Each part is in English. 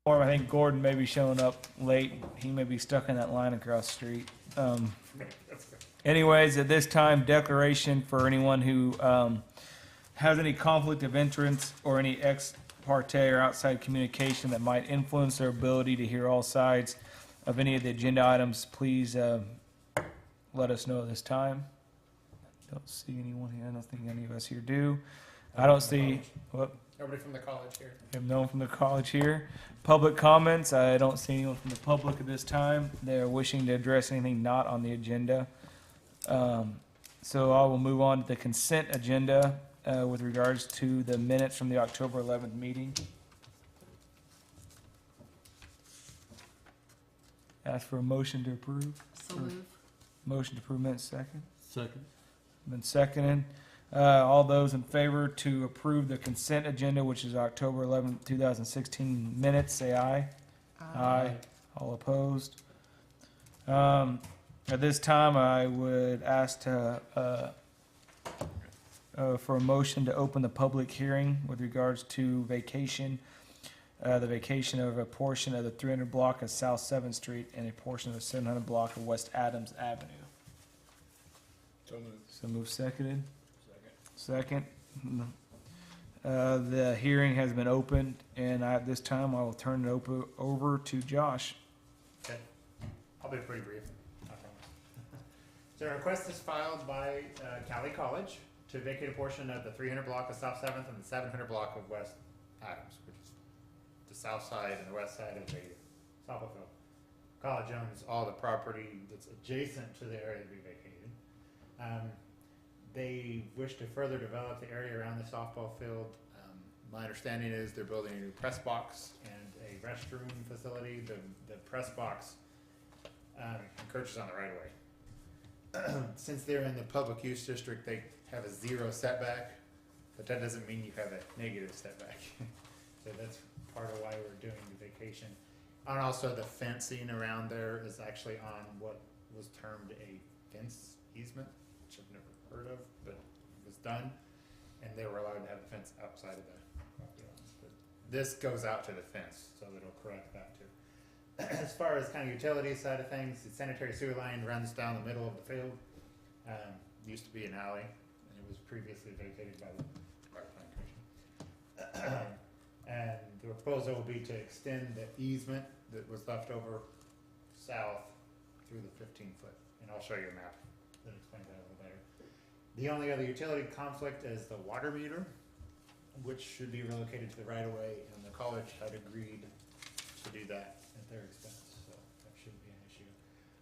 Or I think Gordon may be showing up late. He may be stuck in that line across the street. Anyways, at this time, declaration for anyone who has any conflict of interest or any ex parte or outside communication that might influence their ability to hear all sides of any of the agenda items, please let us know at this time. Don't see anyone here. I don't think any of us here do. I don't see. What? Nobody from the college here. We have no one from the college here. Public comments. I don't see anyone from the public at this time. They're wishing to address anything not on the agenda. So I will move on to the consent agenda with regards to the minutes from the October 11th meeting. Ask for a motion to approve. So move. Motion to approve minutes, second. Second. Been seconded. All those in favor to approve the consent agenda, which is October 11th, 2016 minutes, say aye. Aye. All opposed? At this time, I would ask to, for a motion to open the public hearing with regards to vacation, the vacation of a portion of the 300 block of South 7th Street and a portion of the 700 block of West Adams Avenue. So moved. So move seconded. Second. The hearing has been opened, and at this time, I will turn it over to Josh. Okay. I'll be pretty brief, I promise. So a request is filed by Cowley College to vacate a portion of the 300 block of South 7th and the 700 block of West Adams, which is the south side and the west side of the Southlake. College owns all the property that's adjacent to the area to be vacated. They wish to further develop the area around the softball field. My understanding is they're building a new press box and a restroom facility. The press box encroaches on the right of way. Since they're in the public use district, they have a 0 setback, but that doesn't mean you have a negative setback. So that's part of why we're doing the vacation. And also the fencing around there is actually on what was termed a fence easement, which I've never heard of, but it was done, and they were allowed to have the fence outside of the property lines. But this goes out to the fence, so it'll correct that too. As far as kind of utility side of things, the sanitary sewer line runs down the middle of the field. Used to be an alley, and it was previously vacated by the Park Plan Commission. And the proposal will be to extend the easement that was left over south through the 15-foot, and I'll show you a map that explains that a little better. The only other utility conflict is the water meter, which should be relocated to the right of way, and the college had agreed to do that at their expense, so that shouldn't be an issue.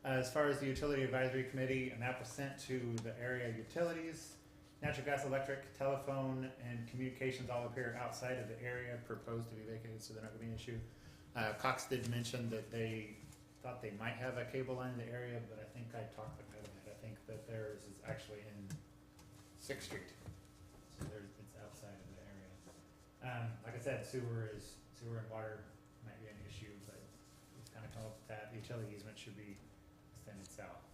As far as the utility advisory committee, a map was sent to the area utilities. Natural gas, electric, telephone, and communications all appear outside of the area proposed to be vacated, so they're not gonna be an issue. Cox did mention that they thought they might have a cable line in the area, but I think I talked them out of it. I think that theirs is actually in 6th Street, so it's outside of the area. Like I said, sewer and water might be an issue, but we've kind of come up with that. The utility easement should be extended south.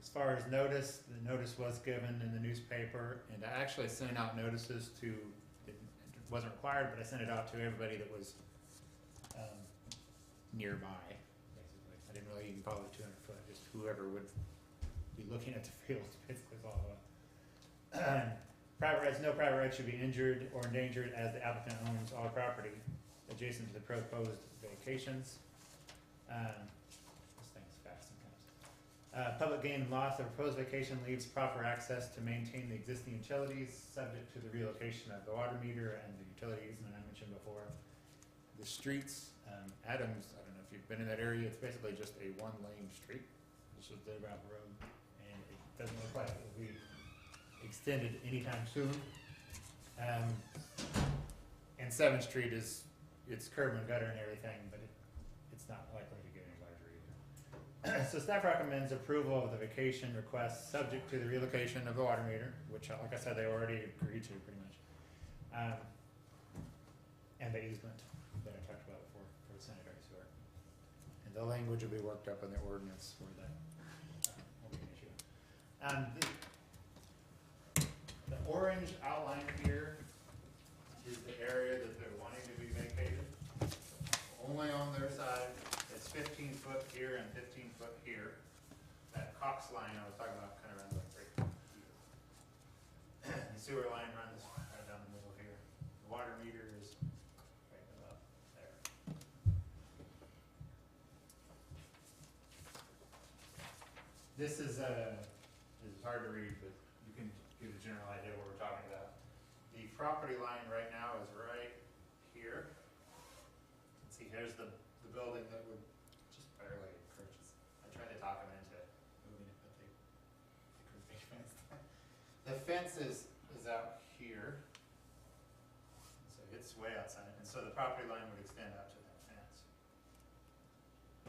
As far as notice, the notice was given in the newspaper, and I actually sent out notices to, it wasn't required, but I sent it out to everybody that was nearby, basically. I didn't really even call it 200 foot, just whoever would be looking at the field, basically is all it was. Private rights, no private rights should be injured or endangered as the applicant owns all property adjacent to the proposed vacations. This thing's fast sometimes. Public gain and loss, the proposed vacation leaves proper access to maintain the existing utilities, subject to the relocation of the water meter and the utility easement I mentioned before. The streets, Adams, I don't know if you've been in that area, it's basically just a 1-lane street. This is the gravel road, and it doesn't look like it will be extended anytime soon. And 7th Street it's curb and gutter and everything, but it's not likely to get any larger either. So staff recommends approval of the vacation request subject to the relocation of the water meter, which, like I said, they already agreed to pretty much. And the easement that I talked about before for the sanitary sewer. And the language will be worked up in the ordinance where that will be an issue. The orange outline here is the area that they're wanting to be vacated. only on their side. It's 15 foot here and 15 foot here. That Cox line I was talking about kind of runs like right here. The sewer line runs right down the middle here. The water meter is right about there. This is hard to read, but you can get a general idea what we're talking about. The property line right now is right here. See, here's the building that would just barely purchase. I tried to talk them into moving it, but they couldn't make fence. The fence is out here. So it's way outside, and so the property line would extend out to that fence.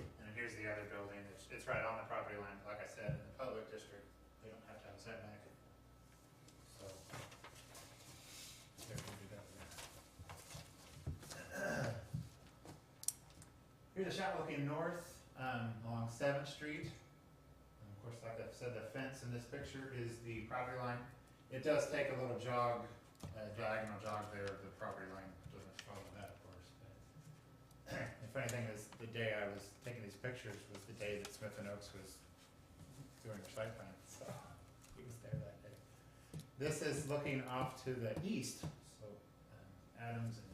And then here's the other building, it's right on the property line, like I said, in the public district, they don't have to have a setback. So, they're gonna do that there. Here's a shot looking north, along 7th Street. And of course, like I've said, the fence in this picture is the property line. It does take a little jog, diagonal jog there, the property line doesn't follow that, of course. But the funny thing is, the day I was taking these pictures was the day that Smith and Oaks was doing their site plan, so he was there that day. This is looking off to the east, so Adams, and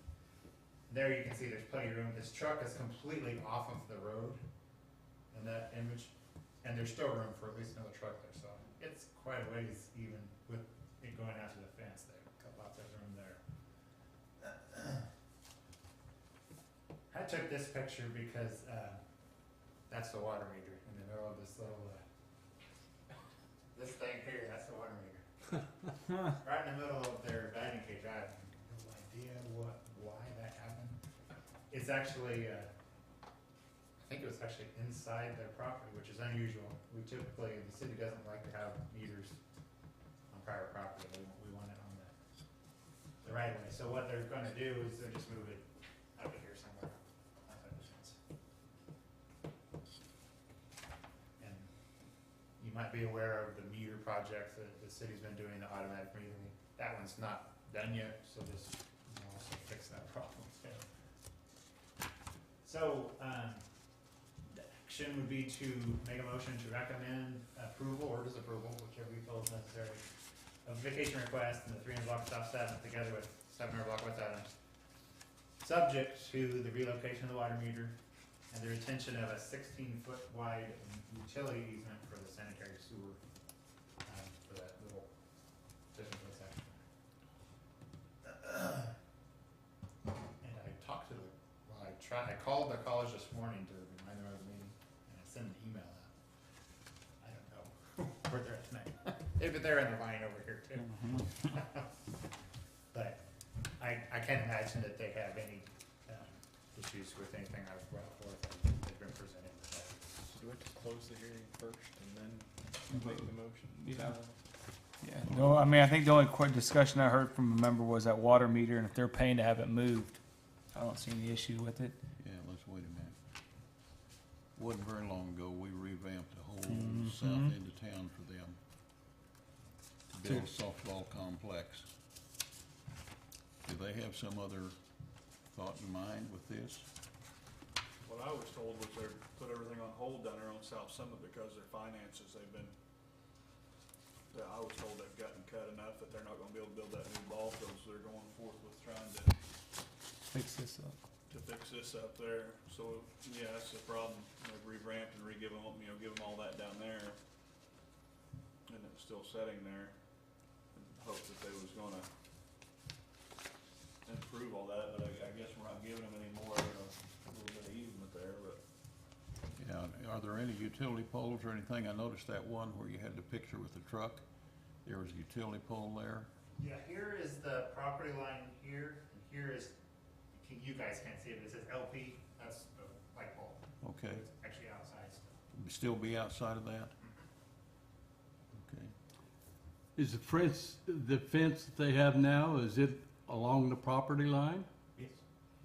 there you can see there's plenty of room. This truck is completely off of the road in that image, and there's still room for at least another truck there, so it's quite a ways even with it going out to the fence there. Got lots of room there. I took this picture because that's the water meter in the middle of this little this thing here. That's the water meter. Right in the middle of their batting cage. I have no idea why that happened. It's actually I think it was actually inside their property, which is unusual. We typically, the city doesn't like to have meters on private property. We want it on the right way. So what they're going to do is they'll just move it out of here somewhere outside the fence. And you might be aware of the meter project that the city's been doing, the automatic metering. That one's not done yet, so this will also fix that problem too. So, the action would be to make a motion to recommend approval or disapproval, whichever you feel is necessary, of vacation request in the 300 block of South 7th together with 700 block West Adams, subject to the relocation of the water meter and the retention of a 16-foot wide utility easement for the sanitary sewer for that little 15-foot section. And I talked to the, I called the college this morning to remind them of the meeting, and I sent an email out. I don't know where they're at tonight. Maybe they're in the line over here too. But I can't imagine that they have any issues with anything I've brought forth that they've been presented with that. Do we have to close the hearing first and then make the motion? Yeah. Yeah, no, I mean, I think the only quick discussion I heard from a member was that water meter, and if they're paying to have it moved, I don't see any issue with it. Yeah, let's wait a minute. Wasn't very long ago, we revamped the whole Mhm. south end of town for them to build a softball complex. Do they have some other thought in mind with this? What I was told was they put everything on hold down there on South Summit because their finances, I was told they've gotten cut enough that they're not gonna be able to build that new ball field, so they're going forth with trying to Fix this up. fix this up there. So, yeah, that's the problem. They've revamped and give them all that down there. And it's still sitting there. And hoped that they was gonna improve all that, but I guess we're not giving them any more than a little bit of easement there, but. Yeah, are there any utility poles or anything? I noticed that one where you had the picture with the truck. There was a utility pole there. Yeah, here is the property line here, and here is, you guys can't see it, but it says LP, that's the light pole. Okay, It's actually outside still. still be outside of that? Okay. Is the fence that they have now, is it along the property line? Yes.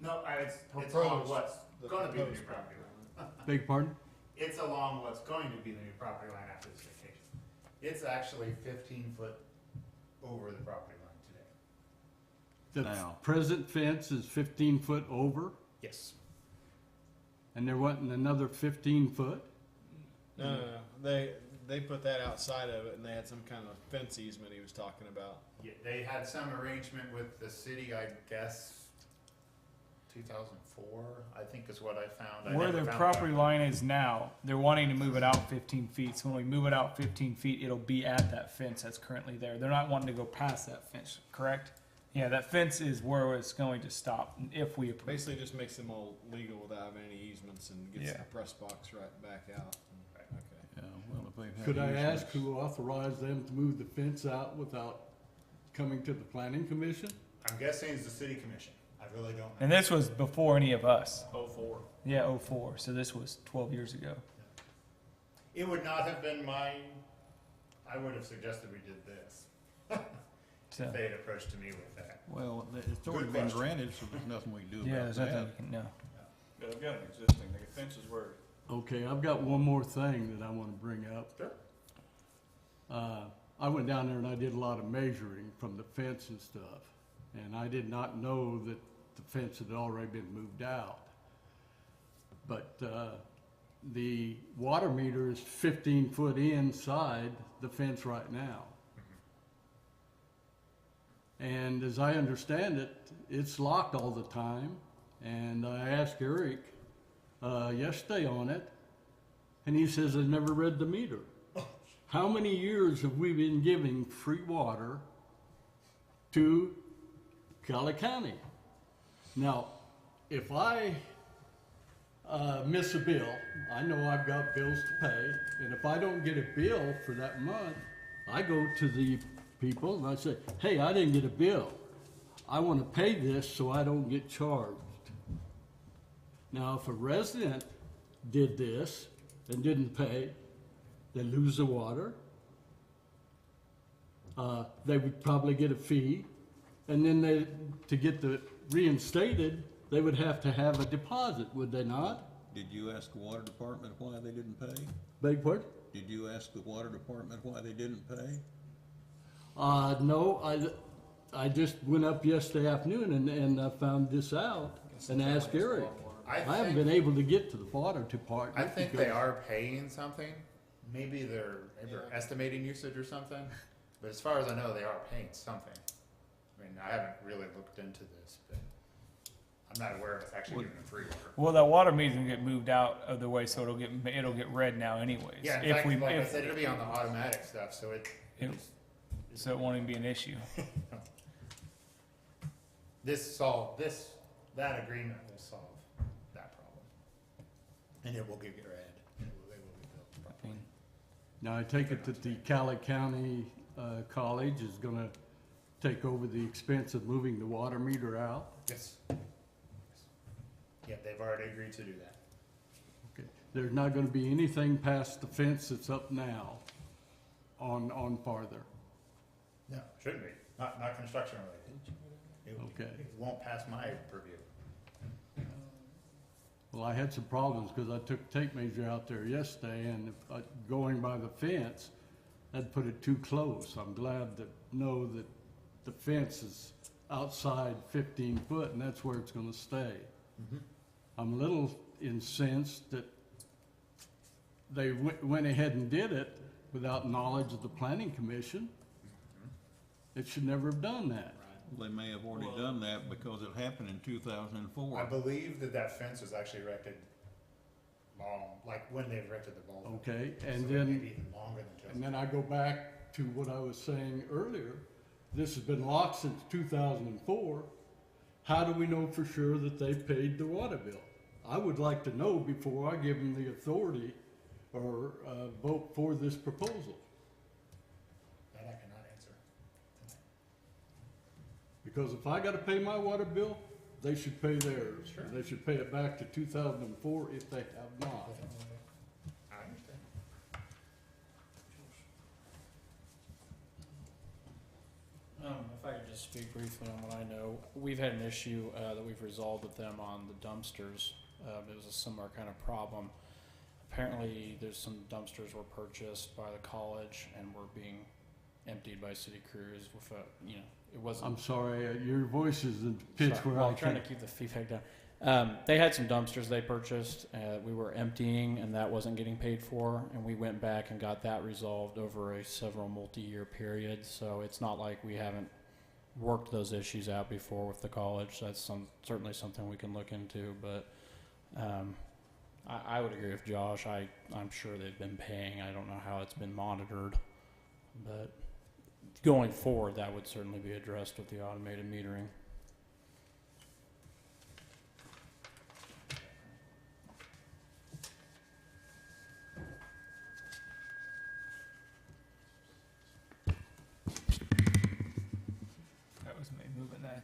No, it's along what's gonna be the new property line. Beg pardon? It's along what's going to be the new property line after this vacation. It's actually 15 foot over the property line today. The Now. present fence is 15 foot over? Yes. and they're wanting another 15 foot? No. They put that outside of it, and they had some kind of fence easement he was talking about. Yeah, they had some arrangement with the city, I guess, 2004, I think is what I found. I Where never their found property that. line is now, they're wanting to move it out 15 feet. So when we move it out 15 feet, it'll be at that fence that's currently there. They're not wanting to go past that fence, correct? Yeah, that fence is where it's going to stop if we approve. Basically, just makes them all legal without having any easements and gets Yeah. the press box right back out. Okay. Yeah, well, if they've had Could I ask easements- who authorized them to move the fence out without coming to the planning commission? I'm guessing it's the city commission. I really don't know. And this was before any of us. 04. Yeah, 04. So this was 12 years ago. It would not have been I would have suggested we did this. So, If they had approached me with that. Well, it's already Good been question. granted, so there's nothing we can do yeah, about there's nothing that. we can, no. But I've got an existing, the fence is where, Okay, I've got one more thing that I want to bring up. Sure. I went down there and I did a lot of measuring from the fence and stuff, and I did not know that the fence had already been moved out. But the water meter is 15 foot inside the fence right now. And as I understand it, it's locked all the time. And I asked Eric yesterday on it, and he says, I've never read the meter. How many years have we been giving free water to Cowley County? Now, if I miss a bill, I know I've got bills to pay, and if I don't get a bill for that month, I go to the people and I say, hey, I didn't get a bill. I want to pay this so I don't get charged. Now, if a resident did this and didn't pay, they lose the water. They would probably get a fee, and then to get the reinstated, they would have to have a deposit, would they not? Did you ask the water department why they didn't pay? Beg pardon? Did you ask the water department why they didn't pay? No, I just went up yesterday afternoon and found this out and asked Eric. I haven't been able to get to the water department. I think because- they are paying something. Maybe they're estimating usage or something. But as far as I know, they are paying something. I mean, I haven't really looked into this, but I'm not aware of it's actually giving them free water. Well, that water meter's gonna get moved out of the way, so it'll get read now anyways. Yeah, in If fact, we, like I if, said, it'll be on the automatic stuff, so it It- so it won't even be an issue. that agreement will solve that problem. And it will get read. They will be billed I properly. mean, Now, I take it that the Cowley County College is gonna take over the expense of moving the water meter out. Yes. Yeah, they've already agreed to do that. Okay. There's not gonna be anything past the fence that's up now on farther. No, shouldn't be. Not construction related. Okay. It won't pass my purview. Well, I had some problems because I took tape measure out there yesterday, and going by the fence, that put it too close. I'm glad to know that the fence is outside 15 foot, and that's where it's gonna stay. I'm a little incensed that they went ahead and did it without knowledge of the planning commission. It should never have done that. They may have already done that because it happened in 2004. I believe that fence was actually erected like when they erected the ball. Okay, So and it may then be even longer than just. And then I go back to what I was saying earlier. This has been locked since 2004. How do we know for sure that they paid the water bill? I would like to know before I give them the authority or vote for this proposal. That I cannot answer. Because if I gotta pay my water bill, they should pay theirs. Sure. They should pay it back to 2004 if they have not. I understand. If I could just speak briefly on what I know, we've had an issue that we've resolved with them on the dumpsters. It was a similar kind of problem. Apparently, there's some dumpsters were purchased by the college and were being emptied by city crews with it wasn't. I'm sorry, your voice is in pitch Sorry. where Well, I I'm trying can't. to keep the feedback down. They had some dumpsters they purchased. We were emptying, and that wasn't getting paid for. And we went back and got that resolved over a several multi-year period. So it's not like we haven't worked those issues out before with the college. That's certainly something we can look into. But I would agree with Josh. I'm sure they've been paying. I don't know how it's been monitored, but going forward, that would certainly be addressed with the automated metering. That was me moving that.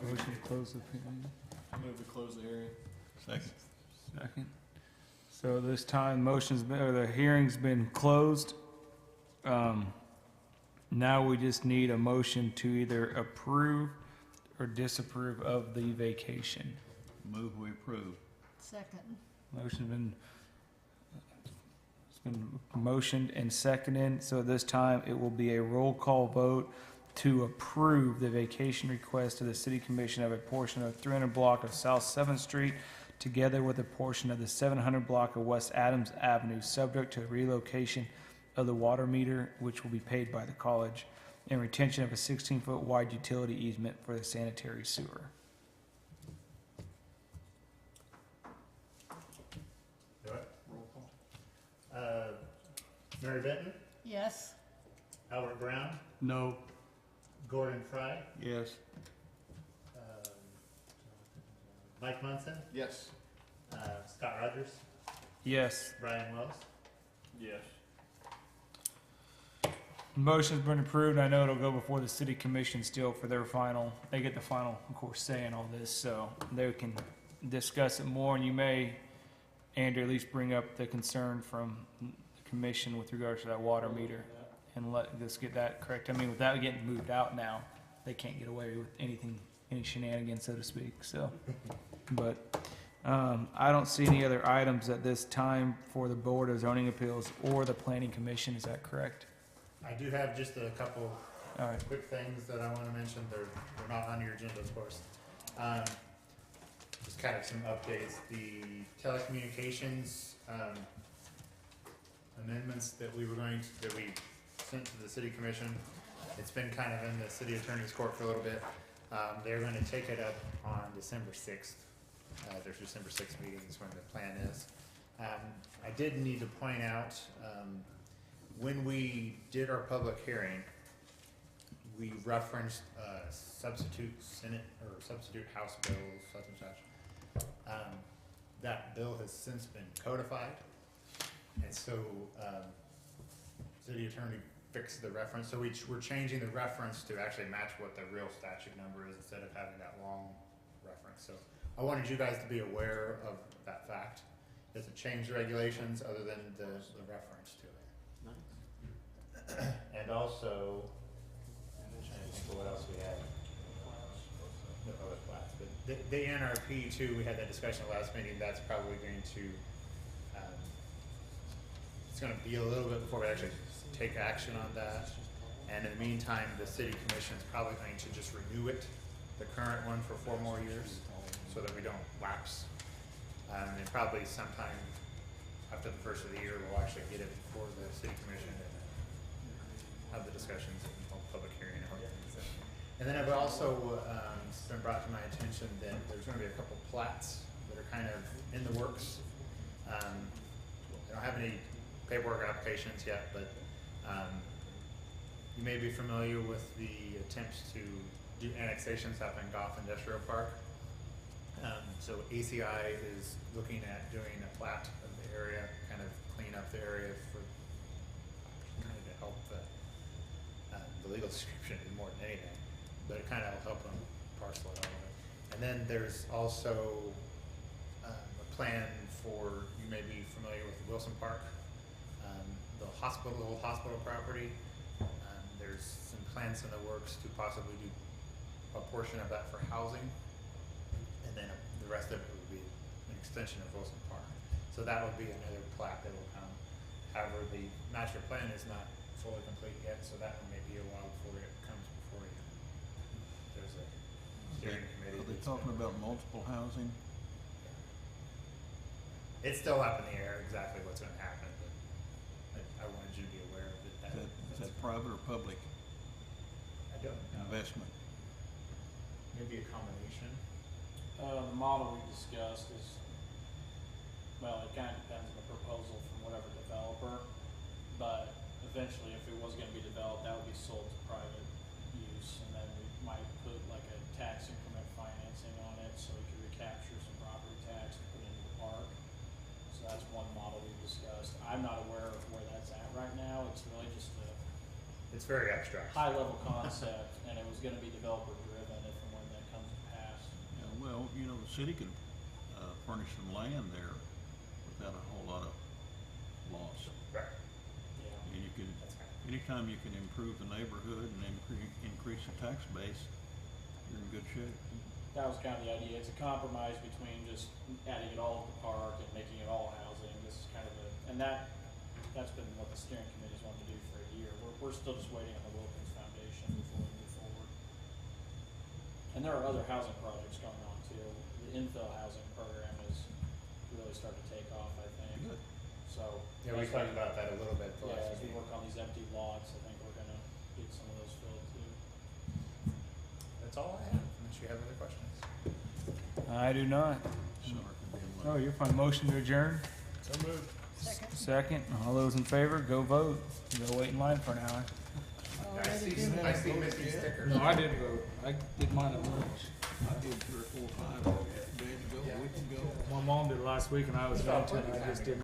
Motion to close the hearing. I move to close the hearing. Second. Second. So this time, the hearing's been closed. Now we just need a motion to either approve or disapprove of the vacation. Move we approve. Second. It's been motioned and seconded, so this time it will be a roll call vote to approve the vacation request of the City Commission of a portion of 300 block of South 7th Street together with a portion of the 700 block of West Adams Avenue, subject to relocation of the water meter, which will be paid by the college, and retention of a 16-foot wide utility easement for the sanitary sewer. Do it. Roll call. Mary Benton, Yes. Albert Brown, No. Gordon Fry, Yes. Mike Munson, Yes. Scott Rogers, Yes. Brian Wells. Yes. Motion's been approved. I know it'll go before the city commission still for their final, they get the final, of course, say in all this, so they can discuss it more, and you may, Andrew, at least bring up the concern from the commission with regards to that water meter, and let us get that correct. I mean, without getting moved out now, they can't get away with anything, any shenanigans, so to speak, so. But, I don't see any other items at this time for the Board of Zoning Appeals or the Planning Commission, is that correct? I do have just a couple All right. quick things that I want to mention. They're not on your agenda, of course. Just kind of some updates. The telecommunications amendments that we sent to the city commission. It's been kind of in the city attorney's court for a little bit. They're going to take it up on December 6th. Their December 6th meeting is when the plan is. I did need to point out, when we did our public hearing, we referenced substitute Senate or substitute House bill, such and such. That bill has since been codified, and so city attorney fixed the reference. So we're changing the reference to actually match what the real statute number is instead of having that long reference. So I wanted you guys to be aware of that fact. It doesn't change the regulations other than the reference to it. And also, I'm trying to think of what else we had. No other flats, but the NRP too, we had that discussion last meeting, that's probably going to, it's gonna be a little bit before we actually take action on that. And in the meantime, the city commission is probably going to just renew it, the current one, for 4 more years, so that we don't lapse. And probably sometime after the first of the year, we'll actually get it before the city commission and have the discussions and hold public hearing and all that. And then I've also, it's been brought to my attention that there's gonna be a couple plats that are kind of in the works. I don't have any paperwork or applications yet, but you may be familiar with the attempts to do annexations up in Goff Industrial Park. So ACI is looking at doing a plat of the area, kind of clean up the area for kind of to help the legal description more than anything, but it kind of will help them parcel it all out. And then there's also a plan for, you may be familiar with Wilson Park, the old hospital property. There's some plans in the works to possibly do a portion of that for housing, and then the rest of it would be an extension of Wilson Park. So that would be another plat that will come. However, the master plan is not fully complete yet, so that one may be a while before it comes before you. There's a steering committee. Are they that's talking been- about multiple housing? It's still up in the air exactly what's gonna happen, but I wanted you to be aware of it. Is that private or public I don't know. investment? Maybe a combination. The model we discussed is, well, it kind of depends on the proposal from whatever developer, but eventually, if it was gonna be developed, that would be sold to private use, and then we might put like a tax increment financing on it, so we could recapture some property tax to put into the park. So that's one model we discussed. I'm not aware of where that's at right now. It's really just a It's very abstract. high-level concept, and it was gonna be developer-driven if and when that comes to pass. Yeah, well, the city could, furnish some land there without a whole lot of loss. Right. Yeah. And you could, That's fine. anytime you can improve the neighborhood and increase the tax base, you're in good shape. That was kind of the idea. It's a compromise between just adding it all to the park and making it all housing. This is kind of and that's been what the steering committee's wanted to do for a year. We're still just waiting on the Wilkins Foundation before we move forward. And there are other housing projects going on too. The infill housing program is really starting to take off, I think. Good. So Yeah, we as talked about that a little bit the yeah, last as we meeting. work on these empty lots, I think we're gonna get some of those filled too. That's all I have, unless you have other questions. I do not. Sorry for being late. Oh, you're fine. Motion to adjourn? So moved. Second. All those in favor, go vote. Go wait in line for an hour. I see missing stickers. No, I didn't vote. I did mine at lunch. I did 3 or 4, 5 days ago, a week ago. My mom did it last week and I was going to, and I just didn't.